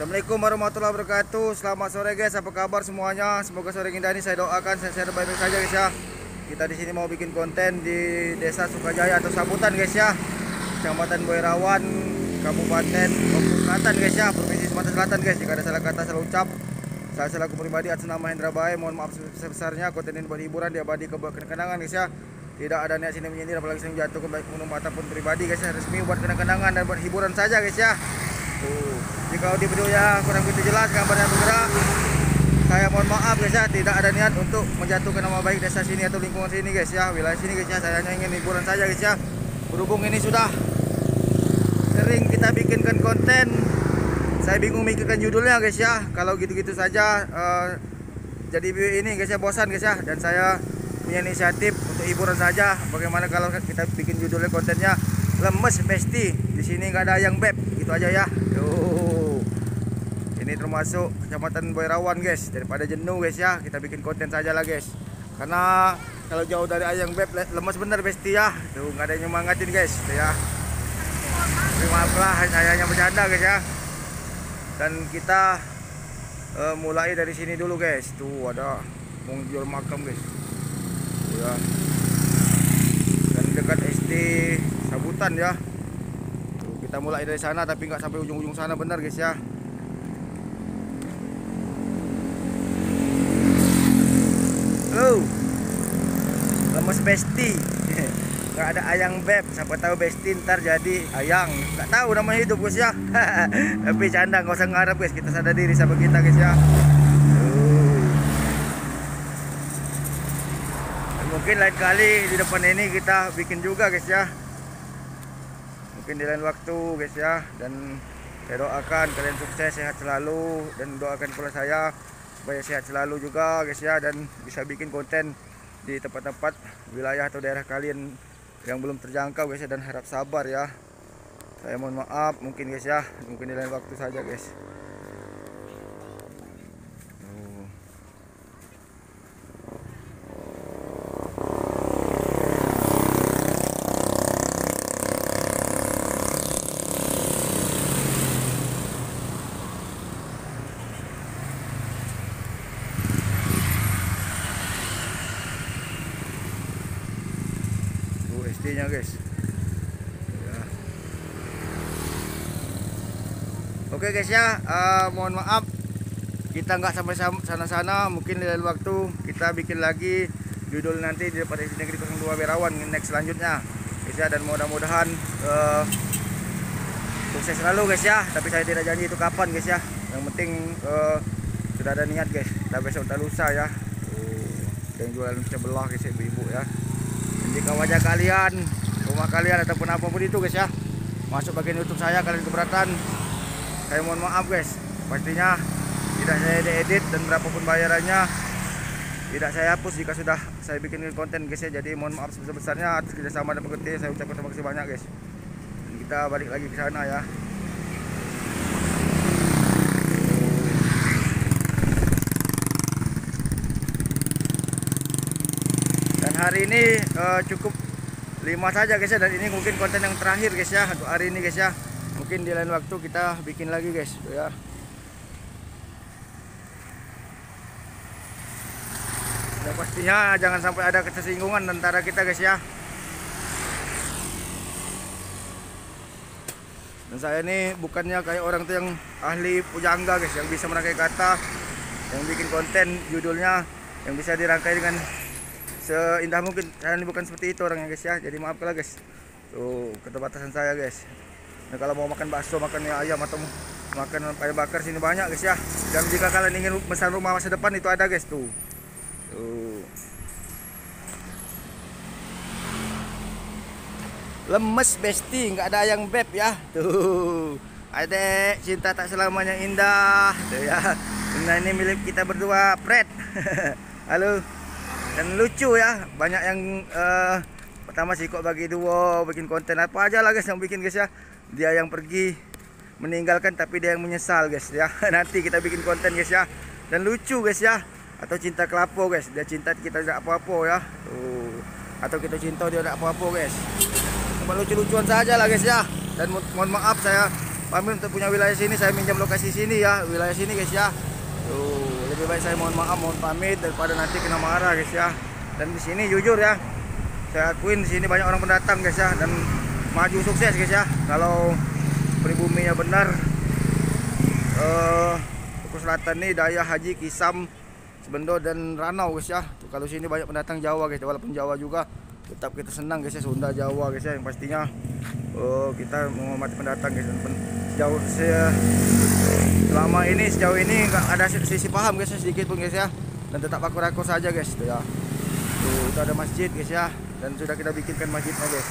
Assalamualaikum warahmatullahi wabarakatuh. Selamat sore guys, apa kabar semuanya? Semoga sore indah ini saya doakan sehat-sehat baik-baik saja guys ya. Kita di sini mau bikin konten di Desa Sukajaya atau Sabutan guys ya. Kecamatan Boirawan, Kabupaten Lombok Selatan guys ya, Provinsi Sumatera Selatan guys. Jika ada salah kata, salah ucap, saya selaku pribadi atas nama Hendra Bae mohon maaf sebesar-besarnya. Konten ini buat hiburan, diabadi kenang-kenangan guys ya. Tidak ada niat sini menyindir apalagi sini menjatuhkan baik umum ataupun pribadi guys ya. Resmi buat kenang-kenangan dan buat hiburan saja guys ya. Jika audio videonya kurang begitu jelas, gambarnya bergerak, saya mohon maaf guys ya. Tidak ada niat untuk menjatuhkan nama baik desa sini atau lingkungan sini guys ya, wilayah sini guys ya. Saya hanya ingin hiburan saja guys ya. Berhubung ini sudah sering kita bikinkan konten, saya bingung mikirkan judulnya guys ya. Kalau gitu-gitu saja jadi ini guys ya, bosan guys ya. Dan saya punya inisiatif untuk hiburan saja. Bagaimana kalau kita bikin judulnya, kontennya lemes besti, di sini nggak ada yang beb, gitu aja ya. Ini termasuk Kecamatan Boirawan guys. Daripada jenuh guys ya, kita bikin konten saja lah guys. Karena kalau jauh dari ayang beb lemes bener besti ya. Tuh nggak ada yang nyemangatin guys, tuh ya. Tapi maaflah, saya hanya bercanda guys ya. Dan kita mulai dari sini dulu guys. Tuh ada mau jual makam guys. Tuh ya. Dan dekat SD Sabutan ya. Tuh, kita mulai dari sana tapi nggak sampai ujung-ujung sana bener guys ya. Lemes besti. Nggak ada ayang beb, siapa tahu besti ntar jadi ayang, nggak tahu namanya hidup guys ya. Tapi canda, nggak usah ngarep guys, kita sadar diri sama kita guys ya. Mungkin lain kali di depan ini kita bikin juga guys ya, mungkin di lain waktu guys ya. Dan saya doakan kalian sukses, sehat selalu, dan doakan pula saya supaya sehat selalu juga guys ya, dan bisa bikin konten di tempat-tempat wilayah atau daerah kalian yang belum terjangkau guys ya. Dan harap sabar ya, saya mohon maaf mungkin guys ya, mungkin di lain waktu saja guys. SD-nya guys ya. Oke guys ya, mohon maaf kita nggak sampai sana-sana. Mungkin di lain waktu kita bikin lagi judul nanti di depan SD Negeri 02 Boirawan next selanjutnya guys ya. Dan mudah-mudahan sukses selalu guys ya. Tapi saya tidak janji itu kapan guys ya. Yang penting sudah ada niat guys. Kita besok tak lusa ya. Yang jualan sebelah guys ya, ibu-ibu ya. Jika wajah kalian, rumah kalian ataupun apapun itu guys ya, masuk bagian YouTube saya, kalian keberatan, saya mohon maaf guys. Pastinya tidak saya edit dan berapapun bayarannya tidak saya hapus jika sudah saya bikin konten guys ya. Jadi mohon maaf sebesar-besarnya atas kerjasama dan pengertian. Saya ucapkan terima kasih banyak guys. Dan kita balik lagi ke sana ya. Hari ini cukup 5 saja guys ya, dan ini mungkin konten yang terakhir guys ya untuk hari ini guys ya. Mungkin di lain waktu kita bikin lagi guys ya. Dan pastinya jangan sampai ada ketersinggungan antara kita guys ya. Dan saya ini bukannya kayak orang tuh yang ahli pujangga guys, yang bisa merangkai kata, yang bikin konten judulnya yang bisa dirangkai dengan seindah mungkin. Saya ini bukan seperti itu orangnya guys ya. Jadi maaf lah guys. Tuh keterbatasan saya guys. Nah, kalau mau makan bakso, makan ayam atau makan ayam bakar sini banyak guys ya. Dan jika kalian ingin pesan rumah masa depan itu ada guys tuh. Tuh. Lemes besti, nggak ada yang beb ya. Tuh. Adek, cinta tak selamanya indah. Tuh ya. Nah, ini milik kita berdua, Fred. Halo. Dan lucu ya, banyak yang pertama sih kok bagi duo bikin konten apa aja lah guys yang bikin guys ya. Dia yang pergi meninggalkan tapi dia yang menyesal guys ya. Nanti kita bikin konten guys ya. Dan lucu guys ya. Atau cinta kelapo guys, dia cinta kita tidak apa-apa ya. Atau kita cinta dia tidak apa-apa guys. Cuma lucu-lucuan saja lah guys ya. Dan mohon maaf saya pamit untuk punya wilayah sini, saya minjam lokasi sini ya, wilayah sini guys ya. Tuh, lebih baik saya mohon maaf, mohon pamit daripada nanti kena marah guys ya. Dan di sini jujur ya, saya akuin di sini banyak orang pendatang guys ya, dan maju sukses guys ya. Kalau pribuminya benar, Duku Selatan nih Daya, Haji, Kisam, Sebendo dan Ranau guys ya. Tuh, kalau sini banyak pendatang Jawa guys, walaupun Jawa juga tetap kita senang guys ya, Sunda, Jawa guys ya. Yang pastinya kita menghormati pendatang guys. Sejauh ini nggak ada sisi paham guys ya, sedikit pun guys ya, dan tetap akur-akur saja guys. Tuh ya, tuh itu ada masjid guys ya, dan sudah kita bikinkan masjidnya guys.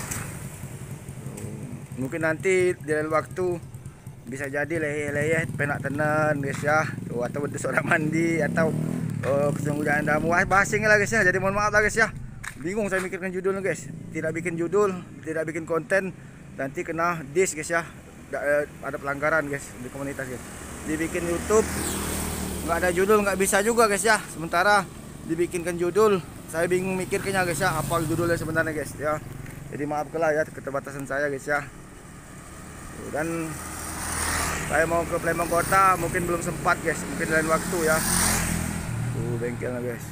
Mungkin nanti di lain waktu bisa jadi leyeh-leyeh penak tenan guys ya. Tuh, atau bentuk orang mandi atau kesungguhan damu basing lah guys ya. Jadi mohon maaf lah guys ya, bingung saya mikirkan judulnya guys, tidak bikin judul, tidak bikin konten, nanti kena dis guys ya. Ada pelanggaran guys di komunitas guys. Dibikin YouTube nggak ada judul, nggak bisa juga guys ya. Sementara dibikinkan judul, saya bingung mikirnya guys ya, apa judulnya sebenarnya guys ya. Jadi maafkanlah ya keterbatasan saya guys ya. Dan saya mau ke Palembang Kota, mungkin belum sempat guys, mungkin lain waktu ya. Tuh bengkelnya guys.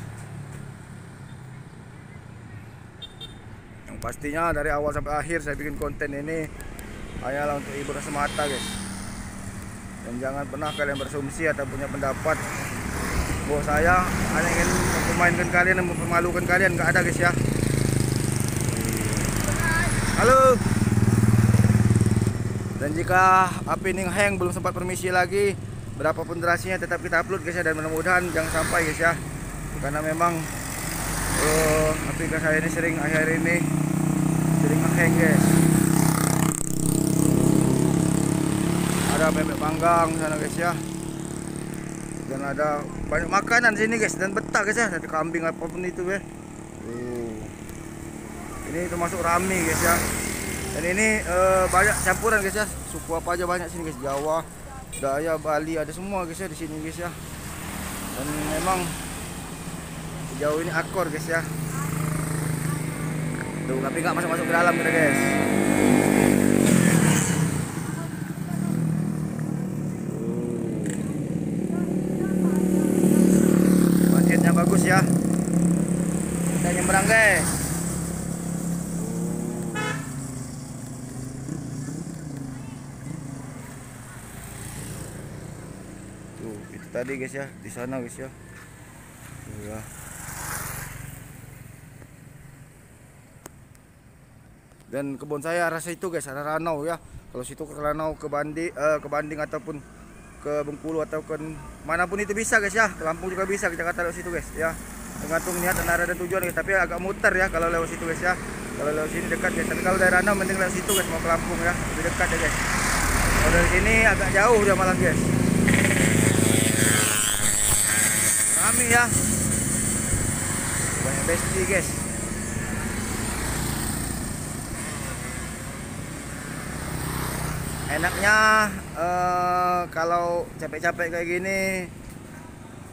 Yang pastinya dari awal sampai akhir saya bikin konten ini hanyalah untuk hiburan semata guys. Dan jangan pernah kalian berasumsi atau punya pendapat bahwa saya hanya ingin mempermainkan kalian dan mempermalukan kalian, nggak ada guys ya. Halo. Dan jika api ini hang belum sempat permisi lagi, berapapun durasinya tetap kita upload guys ya, dan mudah-mudahan jangan sampai guys ya. Karena memang aplikasi saya ini sering akhir ini sering hang guys. Ada bebek panggang sana guys ya, dan ada banyak makanan sini guys, dan betah guys ya, ada kambing apapun itu guys. Ini termasuk rame guys ya. Dan ini banyak campuran guys ya, suku apa aja banyak sini guys, Jawa, Daya, Bali, ada semua guys ya di sini guys ya. Dan memang sejauh ini akor guys ya. Tuh, tapi nggak masuk ke dalam kita guys. Masjidnya bagus ya. Kita nyebrang guys. Tuh, itu tadi guys ya, di sana guys ya. Tuh ya. Dan kebun saya arah situ guys, arah Ranau ya. Kalau situ ke Ranau, ke Banding ataupun ke Bengkulu atau ke manapun itu bisa guys ya. Ke Lampung juga bisa, ke Jakarta lewat situ guys ya. Tergantung niat dan arah dan tujuan guys. Tapi agak muter ya kalau lewat situ guys ya. Kalau lewat sini dekat guys. Tapi kalau dari Ranau mending lewat situ guys, mau ke Lampung ya, lebih dekat ya guys. Kalau dari sini agak jauh udah malah guys. Rame ya, banyak besti guys. Enaknya kalau capek-capek kayak gini,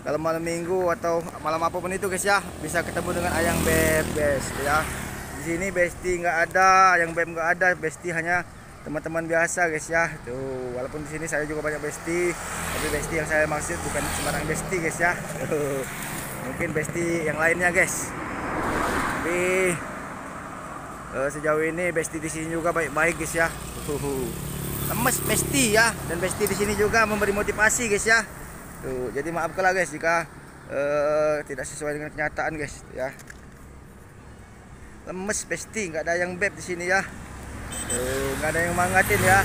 kalau malam minggu atau malam apapun itu guys ya, bisa ketemu dengan ayang beb guys ya. Di sini besti nggak ada, ayang beb nggak ada, besti hanya teman-teman biasa guys ya. Tuh, walaupun di sini saya juga banyak besti, tapi besti yang saya maksud bukan sembarang besti guys ya. Tuh, mungkin besti yang lainnya guys. Tapi sejauh ini besti di sini juga baik-baik guys ya. Lemes besti ya, dan besti di sini juga memberi motivasi guys ya. Tuh, jadi maafkanlah guys jika tidak sesuai dengan kenyataan guys ya. Lemes besti, nggak ada yang beb di sini ya. Nggak ada yang mangatin ya.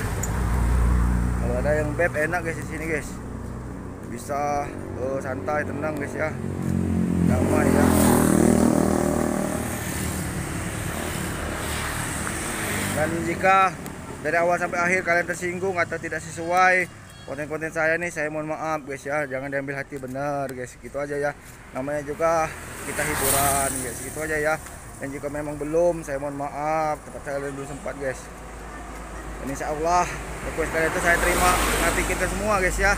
Kalau ada yang beb enak guys di sini guys. Bisa santai, tenang guys ya. Damai ya. Dan jika dari awal sampai akhir kalian tersinggung atau tidak sesuai konten-konten saya nih, saya mohon maaf guys ya. Jangan diambil hati, benar guys. Gitu aja ya. Namanya juga kita hiburan guys. Gitu aja ya. Dan jika memang belum, saya mohon maaf, tempat saya belum sempat guys. Dan insya Allah request kalian itu saya terima, saya pikirkan semua guys ya.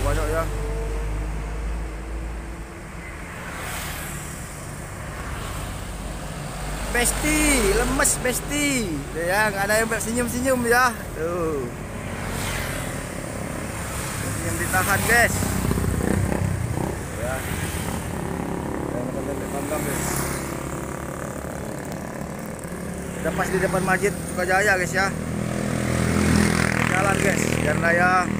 Banyak ya. besti, lemes besti. Tuh ya, nggak ada yang senyum-senyum ya. Tuh. Senyum ditahan, guys. Ya. Bangga, guys. Udah pas di depan Masjid Sukajaya, guys ya. Jalan, guys. Jalan raya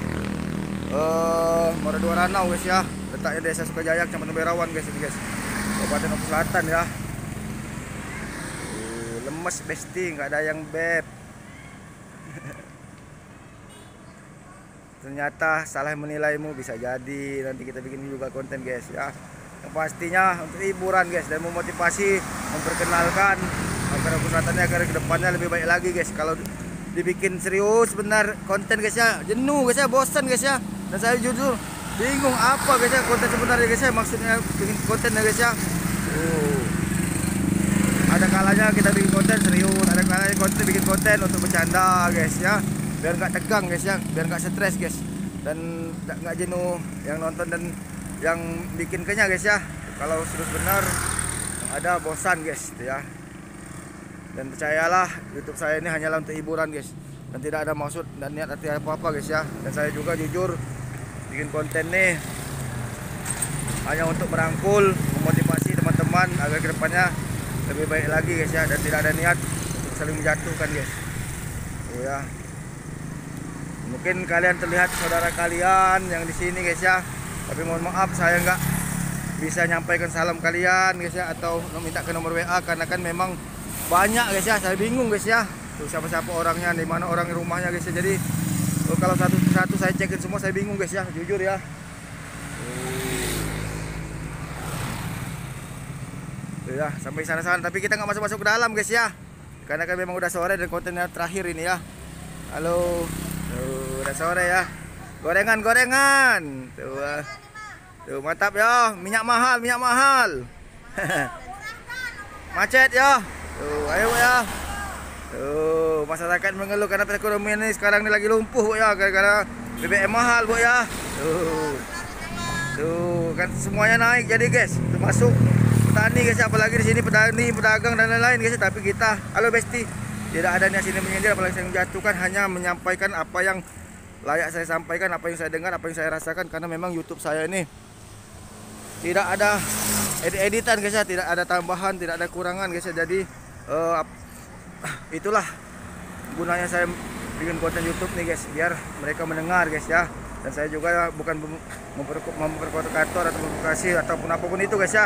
Mordua Ranau, guys ya. Letaknya Desa Sukajaya, Kecamatan Berawan, guys ini, guys. Kabupaten Oku Selatan ya. Lemes besti, nggak ada yang beb. Ternyata salah menilaimu, bisa jadi nanti kita bikin juga konten, guys ya. Yang pastinya untuk hiburan, guys, dan memotivasi, memperkenalkan agar Oku Selatan agar kedepannya lebih baik lagi, guys. Kalau dibikin serius benar konten, guys ya, jenuh, guys ya, bosan, guys ya. Dan saya jujur bingung apa, guys ya, konten sebenarnya, guys ya, maksudnya bikin konten ya, guys ya. Ada kalanya kita bikin konten serius, ada kalanya konten bikin konten untuk bercanda, guys ya, biar nggak tegang, guys ya, biar nggak stres, guys, dan nggak jenuh yang nonton dan yang bikin kenyang, guys ya. Kalau serius benar ada bosan, guys ya. Dan percayalah, YouTube saya ini hanyalah untuk hiburan, guys, dan tidak ada maksud dan niat hati apa-apa, guys ya. Dan saya juga jujur bikin konten nih hanya untuk merangkul, memotivasi teman-teman agar kedepannya lebih baik lagi, guys ya, dan tidak ada niat untuk saling menjatuhkan, guys. Oh ya. Mungkin kalian terlihat saudara kalian yang di sini, guys ya. Tapi mohon maaf saya nggak bisa nyampaikan salam kalian, guys ya, atau minta ke nomor WA karena kan memang banyak, guys ya. Saya bingung, guys ya. Tuh siapa-siapa orangnya, di mana orang rumahnya, guys ya. Jadi kalau satu-satu saya cekin semua, saya bingung, guys ya, jujur ya. Ya, sampai sana-sana, tapi kita nggak masuk-masuk ke dalam, guys ya, karena kan memang udah sore dan kontennya terakhir ini ya. Halo, tuh, udah sore ya. Gorengan tuh mantap ya, minyak mahal macet ya. Tuh ayo ya, tuh masyarakat mengeluh karena perekonomian ini sekarang ini lagi lumpuh ya, gara-gara BBM mahal, Bu ya. Tuh kan semuanya naik jadi, guys, termasuk petani, guys, apalagi di sini petani, pedagang dan lain-lain, guys. Tapi kita, halo besti, tidak ada niat sini menyindir, apalagi saya menjatuhkan, hanya menyampaikan apa yang layak saya sampaikan, apa yang saya dengar, apa yang saya rasakan, karena memang YouTube saya ini tidak ada edit-editan, guys ya, tidak ada tambahan, tidak ada kurangan, guys ya. Jadi itulah gunanya saya bikin konten YouTube nih, guys, biar mereka mendengar, guys ya. Dan saya juga bukan memperkotor atau memprovokasi ataupun apapun itu, guys ya,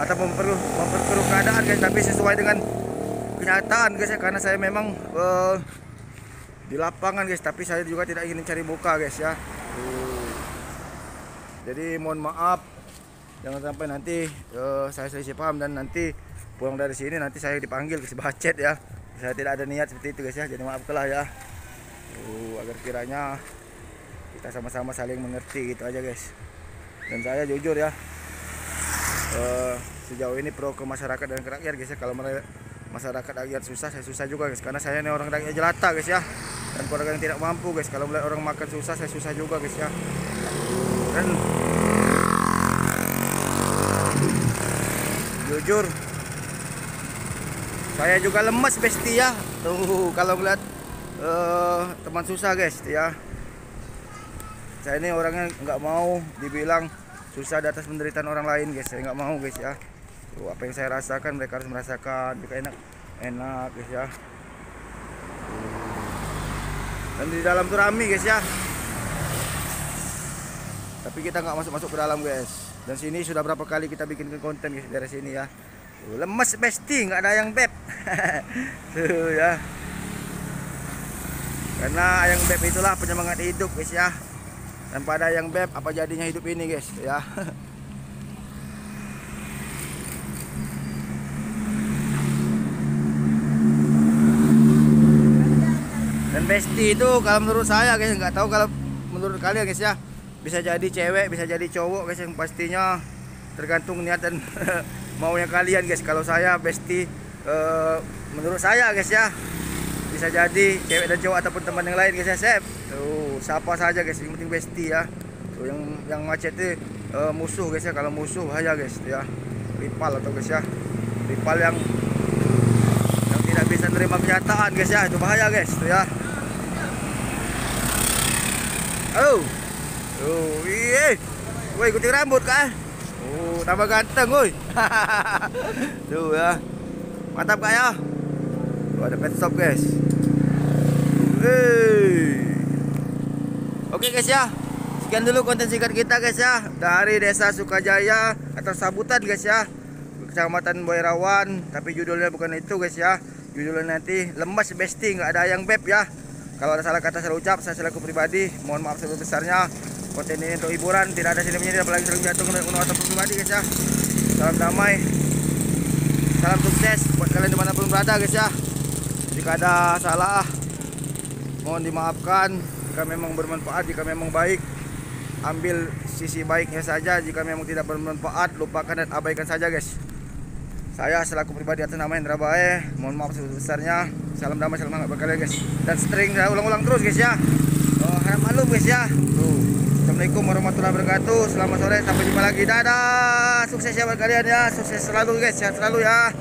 atau memperkeruh keadaan, guys, tapi sesuai dengan kenyataan, guys ya, karena saya memang di lapangan, guys, tapi saya juga tidak ingin mencari muka, guys ya. Jadi mohon maaf, jangan sampai nanti saya selisih paham dan nanti pulang dari sini nanti saya dipanggil ke bacet ya. Saya tidak ada niat seperti itu, guys ya, jadi maafkanlah ya. Agar kiranya kita sama-sama saling mengerti, gitu aja, guys. Dan saya jujur ya, sejauh ini pro ke masyarakat dan ke rakyat, guys ya. Kalau masyarakat rakyat susah, saya susah juga, guys, karena saya ini orang rakyat jelata, guys ya, dan keluarga yang tidak mampu, guys. Kalau melihat orang makan susah, saya susah juga, guys ya. Dan jujur saya juga lemes, besti ya. Tuh kalau melihat teman susah, guys ya. Saya ini orangnya nggak mau dibilang susah di atas penderitaan orang lain, guys. Saya nggak mau, guys ya. Tuh, apa yang saya rasakan mereka harus merasakan, juga enak, guys ya. Dan di dalam tuh rame, guys ya, tapi kita nggak masuk ke dalam, guys. Dan sini sudah berapa kali kita bikin konten, guys, dari sini ya. Tuh, lemes besti, nggak ada yang beb. Tuh ya, karena yang beb itulah penyemangat hidup, guys ya. Tanpa ada yang beb, apa jadinya hidup ini, guys ya. Dan besti itu kalau menurut saya, guys, nggak tahu kalau menurut kalian, guys ya, bisa jadi cewek, bisa jadi cowok, guys, yang pastinya tergantung niat dan maunya kalian, guys. Kalau saya besti, menurut saya, guys ya, bisa jadi cewek dan cowok ataupun teman yang lain, guys ya. Sep, tuh siapa saja, guys, yang penting besti ya. Tuh yang macet itu musuh, guys ya. Kalau musuh bahaya, guys ya, rival atau, guys ya, rival yang bisa nerima kenyataan guys ya, itu bahaya guys tuh ya. Oh, iya, woi ikutin rambut kah? Oh, tambah ganteng woi. Tuh ya, mantap kak ya. Tuh ada pet stop guys. Oke guys ya, sekian dulu konten singkat kita guys ya, dari Desa Sukajaya atau Sabutan guys ya, Kecamatan Boyrawan. Tapi judulnya bukan itu guys ya, judulnya nanti Lemas Besti, nggak ada yang beb ya. Kalau ada salah kata salah ucap, saya selaku pribadi mohon maaf sebesar-besarnya. Konten ini untuk hiburan, tidak ada sini menyini apalagi sering jatuh untuk ataupun pribadi guys ya. Salam damai, salam sukses buat kalian dimanapun berada guys ya. Jika ada salah mohon dimaafkan. Jika memang bermanfaat, jika memang baik, ambil sisi baiknya saja. Jika memang tidak bermanfaat, lupakan dan abaikan saja guys. Saya selaku pribadi atas nama Hendra Bae mohon maaf sebesar-besarnya. Salam damai, salam hangat buat kalian guys. Dan sering saya ulang-ulang terus guys ya. Harap maklum guys ya. Assalamualaikum warahmatullahi wabarakatuh. Selamat sore, sampai jumpa lagi. Dadah. Sukses ya buat kalian ya. Sukses selalu guys, sehat selalu ya.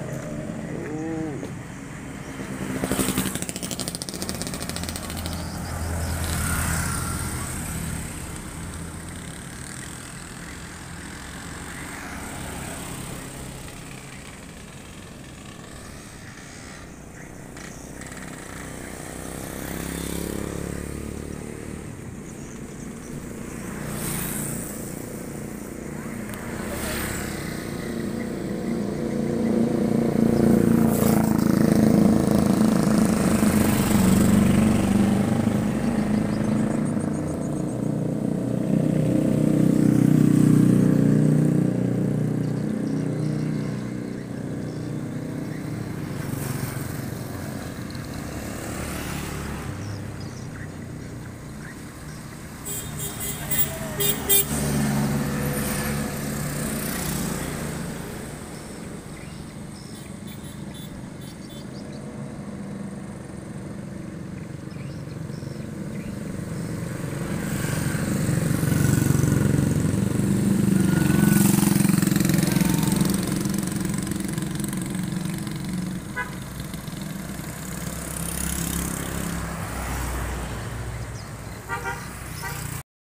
Beep, beep.